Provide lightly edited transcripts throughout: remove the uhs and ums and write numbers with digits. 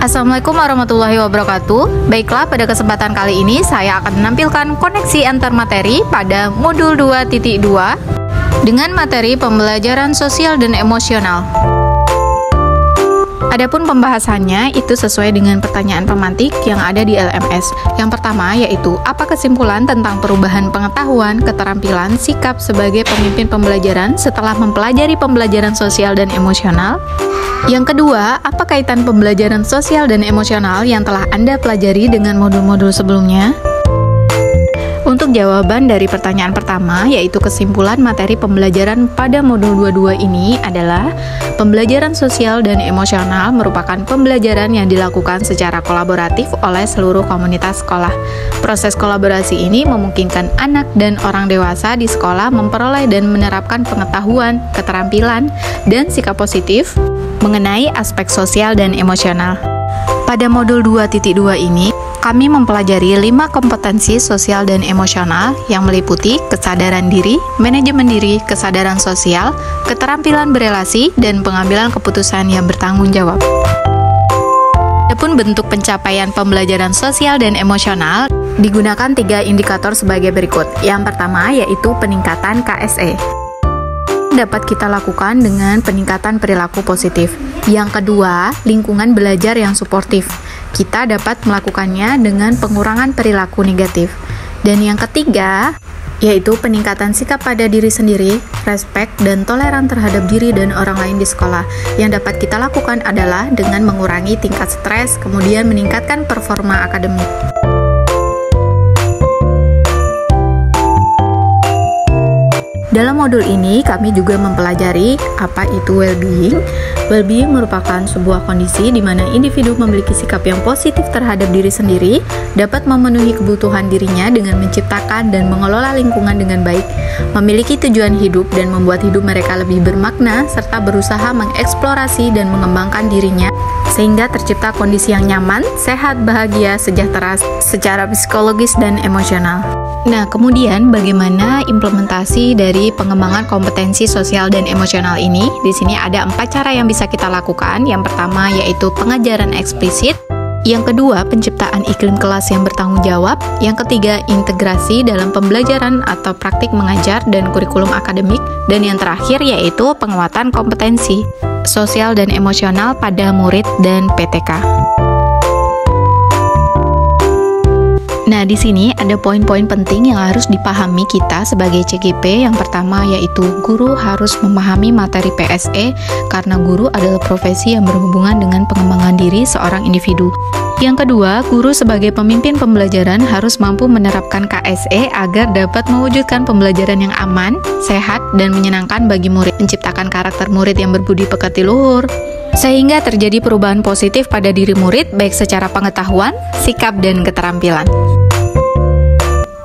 Assalamualaikum warahmatullahi wabarakatuh. Baiklah, pada kesempatan kali ini saya akan menampilkan koneksi antar materi pada modul 2.2 dengan materi pembelajaran sosial dan emosional. Adapun pembahasannya itu sesuai dengan pertanyaan pemantik yang ada di LMS. Yang pertama yaitu, apa kesimpulan tentang perubahan pengetahuan, keterampilan, sikap sebagai pemimpin pembelajaran setelah mempelajari pembelajaran sosial dan emosional? Yang kedua, apa kaitan pembelajaran sosial dan emosional yang telah Anda pelajari dengan modul-modul sebelumnya? Untuk jawaban dari pertanyaan pertama, yaitu kesimpulan materi pembelajaran pada modul 22 ini adalah pembelajaran sosial dan emosional merupakan pembelajaran yang dilakukan secara kolaboratif oleh seluruh komunitas sekolah. Proses kolaborasi ini memungkinkan anak dan orang dewasa di sekolah memperoleh dan menerapkan pengetahuan, keterampilan, dan sikap positif mengenai aspek sosial dan emosional. Pada modul 2.2 ini, kami mempelajari 5 kompetensi sosial dan emosional yang meliputi kesadaran diri, manajemen diri, kesadaran sosial, keterampilan berelasi, dan pengambilan keputusan yang bertanggung jawab. Adapun bentuk pencapaian pembelajaran sosial dan emosional, digunakan 3 indikator sebagai berikut. Yang pertama yaitu peningkatan KSE. Dapat kita lakukan dengan peningkatan perilaku positif. Yang kedua, lingkungan belajar yang suportif. Kita dapat melakukannya dengan pengurangan perilaku negatif. Dan yang ketiga, yaitu peningkatan sikap pada diri sendiri, respek dan toleran terhadap diri dan orang lain di sekolah. Yang dapat kita lakukan adalah dengan mengurangi tingkat stres, kemudian meningkatkan performa akademik. Dalam modul ini, kami juga mempelajari apa itu well-being. Well-being merupakan sebuah kondisi di mana individu memiliki sikap yang positif terhadap diri sendiri, dapat memenuhi kebutuhan dirinya dengan menciptakan dan mengelola lingkungan dengan baik, memiliki tujuan hidup dan membuat hidup mereka lebih bermakna, serta berusaha mengeksplorasi dan mengembangkan dirinya, sehingga tercipta kondisi yang nyaman, sehat, bahagia, sejahtera secara psikologis dan emosional. Nah, kemudian bagaimana implementasi dari pengembangan kompetensi sosial dan emosional ini? Di sini ada 4 cara yang bisa kita lakukan. Yang pertama yaitu pengajaran eksplisit. Yang kedua, penciptaan iklim kelas yang bertanggung jawab. Yang ketiga, integrasi dalam pembelajaran atau praktik mengajar dan kurikulum akademik. Dan yang terakhir yaitu penguatan kompetensi sosial dan emosional pada murid dan PTK. Nah, di sini ada poin-poin penting yang harus dipahami kita sebagai CGP. Yang pertama yaitu guru harus memahami materi PSE karena guru adalah profesi yang berhubungan dengan pengembangan diri seorang individu. Yang kedua, guru sebagai pemimpin pembelajaran harus mampu menerapkan KSE agar dapat mewujudkan pembelajaran yang aman, sehat, dan menyenangkan bagi murid, menciptakan karakter murid yang berbudi pekerti luhur, sehingga terjadi perubahan positif pada diri murid baik secara pengetahuan, sikap, dan keterampilan.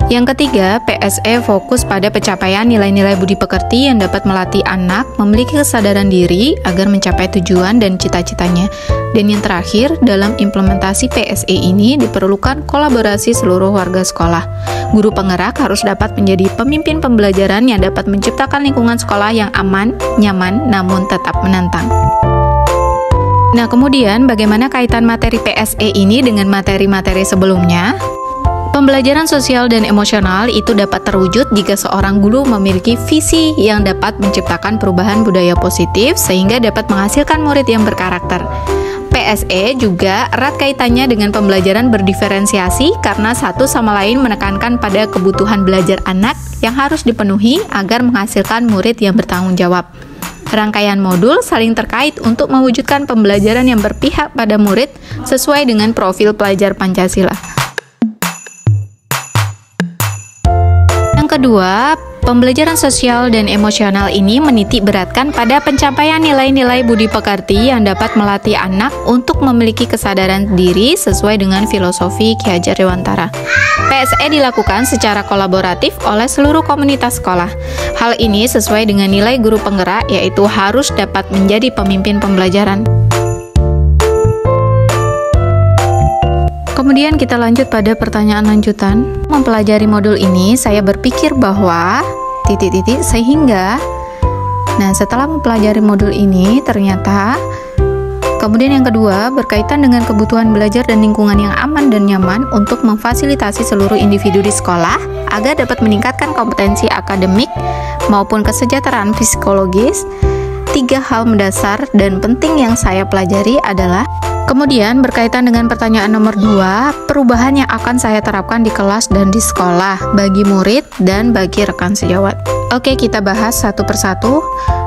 Yang ketiga, PSE fokus pada pencapaian nilai-nilai budi pekerti yang dapat melatih anak memiliki kesadaran diri agar mencapai tujuan dan cita-citanya. Dan yang terakhir, dalam implementasi PSE ini diperlukan kolaborasi seluruh warga sekolah. Guru penggerak harus dapat menjadi pemimpin pembelajaran yang dapat menciptakan lingkungan sekolah yang aman, nyaman, namun tetap menantang. Nah, kemudian bagaimana kaitan materi PSE ini dengan materi-materi sebelumnya? Pembelajaran sosial dan emosional itu dapat terwujud jika seorang guru memiliki visi yang dapat menciptakan perubahan budaya positif sehingga dapat menghasilkan murid yang berkarakter. PSE juga erat kaitannya dengan pembelajaran berdiferensiasi karena satu sama lain menekankan pada kebutuhan belajar anak yang harus dipenuhi agar menghasilkan murid yang bertanggung jawab. Rangkaian modul saling terkait untuk mewujudkan pembelajaran yang berpihak pada murid sesuai dengan profil pelajar Pancasila. Yang kedua, pembelajaran sosial dan emosional ini menitik beratkan pada pencapaian nilai-nilai budi pekerti yang dapat melatih anak untuk memiliki kesadaran diri sesuai dengan filosofi Ki Hajar Dewantara. PSE dilakukan secara kolaboratif oleh seluruh komunitas sekolah. Hal ini sesuai dengan nilai guru penggerak, yaitu harus dapat menjadi pemimpin pembelajaran. Kemudian kita lanjut pada pertanyaan lanjutan. Mempelajari modul ini, saya berpikir bahwa sehingga. Nah, setelah mempelajari modul ini, ternyata Kemudian yang kedua, berkaitan dengan kebutuhan belajar dan lingkungan yang aman dan nyaman untuk memfasilitasi seluruh individu di sekolah agar dapat meningkatkan kompetensi akademik maupun kesejahteraan psikologis. 3 hal mendasar dan penting yang saya pelajari adalah. Kemudian berkaitan dengan pertanyaan nomor 2, perubahan yang akan saya terapkan di kelas dan di sekolah bagi murid dan bagi rekan sejawat. Oke, kita bahas satu persatu.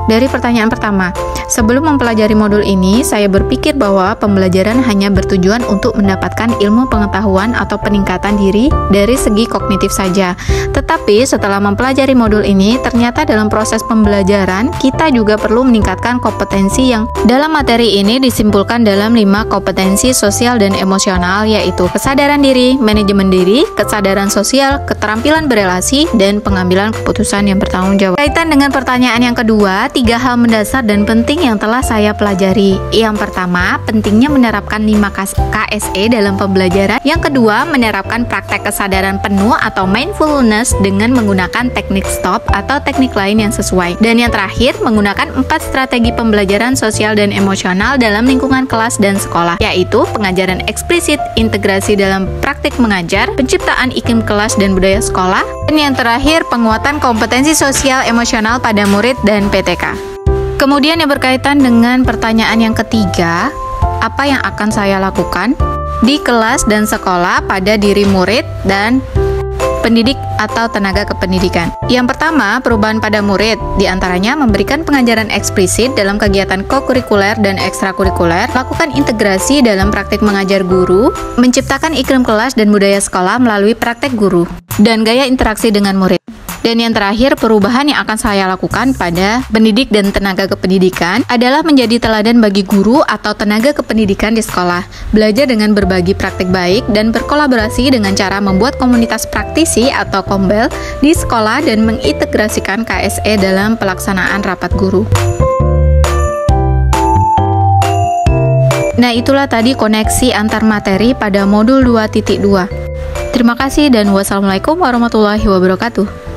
Dari pertanyaan pertama, sebelum mempelajari modul ini, saya berpikir bahwa pembelajaran hanya bertujuan untuk mendapatkan ilmu pengetahuan atau peningkatan diri dari segi kognitif saja. Tetapi setelah mempelajari modul ini, ternyata dalam proses pembelajaran, kita juga perlu meningkatkan kompetensi yang dalam materi ini disimpulkan dalam 5 kompetensi sosial dan emosional, yaitu kesadaran diri, manajemen diri, kesadaran sosial, keterampilan berelasi, dan pengambilan keputusan yang bertanggung jawab. Kaitan dengan pertanyaan yang kedua, 3 hal mendasar dan penting yang telah saya pelajari. Yang pertama, pentingnya menerapkan 5 KSE dalam pembelajaran. Yang kedua, menerapkan praktek kesadaran penuh atau mindfulness dengan menggunakan teknik stop atau teknik lain yang sesuai. Dan yang terakhir, menggunakan 4 strategi pembelajaran sosial dan emosional dalam lingkungan kelas dan sekolah, yaitu pengajaran eksplisit, integrasi dalam praktik mengajar, penciptaan iklim kelas dan budaya sekolah, dan yang terakhir, penguatan kompetensi sosial emosional pada murid dan PTK. Kemudian yang berkaitan dengan pertanyaan yang ketiga, apa yang akan saya lakukan di kelas dan sekolah pada diri murid dan pendidik atau tenaga kependidikan. Yang pertama, perubahan pada murid, diantaranya memberikan pengajaran eksplisit dalam kegiatan kokurikuler dan ekstrakurikuler, melakukan integrasi dalam praktik mengajar guru, menciptakan iklim kelas dan budaya sekolah melalui praktek guru, dan gaya interaksi dengan murid. Dan yang terakhir, perubahan yang akan saya lakukan pada pendidik dan tenaga kependidikan adalah menjadi teladan bagi guru atau tenaga kependidikan di sekolah, belajar dengan berbagi praktik baik, dan berkolaborasi dengan cara membuat komunitas praktisi atau kombel di sekolah dan mengintegrasikan KSE dalam pelaksanaan rapat guru. Nah, itulah tadi koneksi antar materi pada modul 2.2. Terima kasih dan wassalamualaikum warahmatullahi wabarakatuh.